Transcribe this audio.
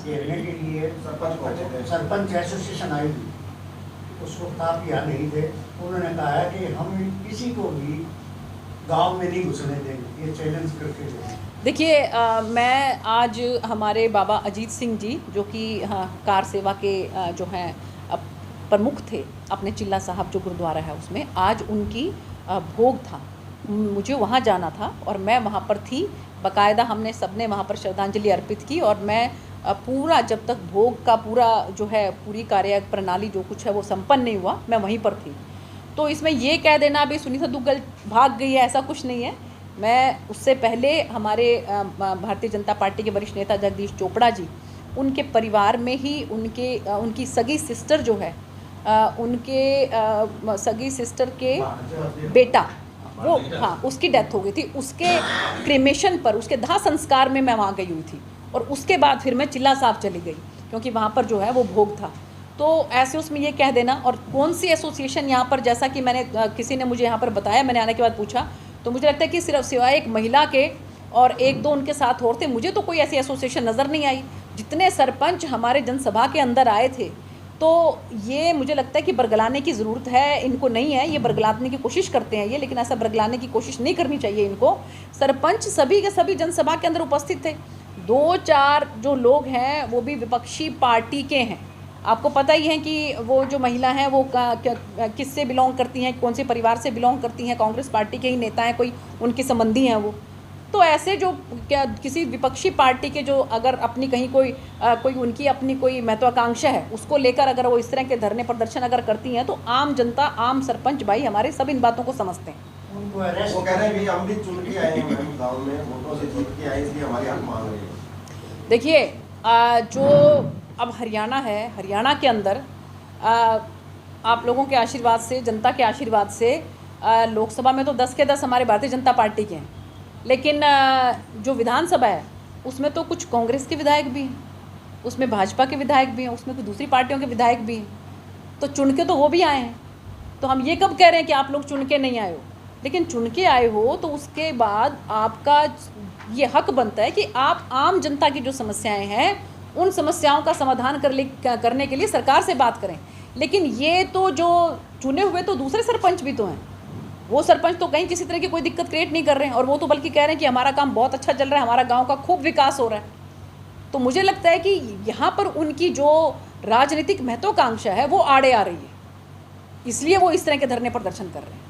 घेरने के लिए सरपंच एसोसिएशन आई थी। उस वक्त आप यहाँ नहीं थे। उन्होंने कहा है कि हम किसी को भी गांव में नहीं घुसने देंगे, ये चैलेंज करके देंगे। देखिए, मैं आज हमारे बाबा अजीत सिंह जी जो कि कार सेवा के जो हैं प्रमुख थे अपने चिल्ला साहब जो गुरुद्वारा है उसमें, आज उनकी भोग था। मुझे वहाँ जाना था और मैं वहाँ पर थी। बाकायदा हमने सबने वहाँ पर श्रद्धांजलि अर्पित की और मैं पूरा जब तक भोग का पूरा जो है पूरी कार्य प्रणाली जो कुछ है वो संपन्न नहीं हुआ, मैं वहीं पर थी। तो इसमें ये कह देना अभी सुनीता दुग्गल भाग गई है, ऐसा कुछ नहीं है। मैं उससे पहले हमारे भारतीय जनता पार्टी के वरिष्ठ नेता जगदीश चोपड़ा जी, उनके परिवार में ही उनकी सगी सिस्टर जो है, उनके सगी सिस्टर के बेटा वो, हाँ, उसकी डेथ हो गई थी। उसके क्रेमेशन पर, उसके दाह संस्कार में मैं वहाँ गई हुई थी और उसके बाद फिर मैं चिल्ला साहब चली गई क्योंकि वहाँ पर जो है वो भोग था। तो ऐसे उसमें ये कह देना, और कौन सी एसोसिएशन यहाँ पर, जैसा कि मैंने किसी ने मुझे यहाँ पर बताया, मैंने आने के बाद पूछा तो मुझे लगता है कि सिर्फ सिवाय एक महिला के और एक दो उनके साथ और थे, मुझे तो कोई ऐसी एसोसिएशन नज़र नहीं आई। जितने सरपंच हमारे जनसभा के अंदर आए थे, तो ये मुझे लगता है कि बरगलाने की ज़रूरत है, इनको नहीं है। ये बरगलाने की कोशिश करते हैं ये, लेकिन ऐसा बरगलाने की कोशिश नहीं करनी चाहिए इनको। सरपंच सभी के सभी जनसभा के अंदर उपस्थित थे। 2-4 जो लोग हैं वो भी विपक्षी पार्टी के हैं। आपको पता ही है कि वो जो महिला हैं वो किससे बिलोंग करती हैं, कौन से परिवार से बिलोंग करती हैं, कांग्रेस पार्टी के ही नेता हैं, कोई उनके संबंधी हैं वो। तो ऐसे जो क्या किसी विपक्षी पार्टी के जो अगर अपनी कहीं कोई उनकी अपनी कोई महत्वाकांक्षा है उसको लेकर अगर वो इस तरह के धरने प्रदर्शन अगर करती हैं, तो आम जनता, आम सरपंच भाई हमारे सब इन बातों को समझते हैं। वो कह रहे हैं कि हम भी चुन के आए हैं मैडम, गाँव में वोटों से जीत के आए, इसलिए हमारी हक मांग रहे हैं। देखिए, जो अब हरियाणा है, हरियाणा के अंदर आप लोगों के आशीर्वाद से, जनता के आशीर्वाद से लोकसभा में तो 10 के 10 हमारे भारतीय जनता पार्टी के हैं, लेकिन जो विधानसभा है उसमें तो कुछ कांग्रेस के विधायक भी हैं, उसमें भाजपा के विधायक भी हैं, उसमें कुछ दूसरी पार्टियों के विधायक भी हैं। तो चुन के तो वो भी आए हैं। तो हम ये कब कह रहे हैं कि आप लोग चुन के नहीं आए हो? लेकिन चुन के आए हो तो उसके बाद आपका ये हक बनता है कि आप आम जनता की जो समस्याएं हैं उन समस्याओं का समाधान करने के लिए सरकार से बात करें। लेकिन ये तो जो चुने हुए तो दूसरे सरपंच भी तो हैं, वो सरपंच तो कहीं किसी तरह की कोई दिक्कत क्रिएट नहीं कर रहे हैं, और वो तो बल्कि कह रहे हैं कि हमारा काम बहुत अच्छा चल रहा है, हमारा गांव का खूब विकास हो रहा है। तो मुझे लगता है कि यहाँ पर उनकी जो राजनीतिक महत्वाकांक्षा है वो आड़े आ रही है, इसलिए वो इस तरह के धरने प्रदर्शन कर रहे हैं।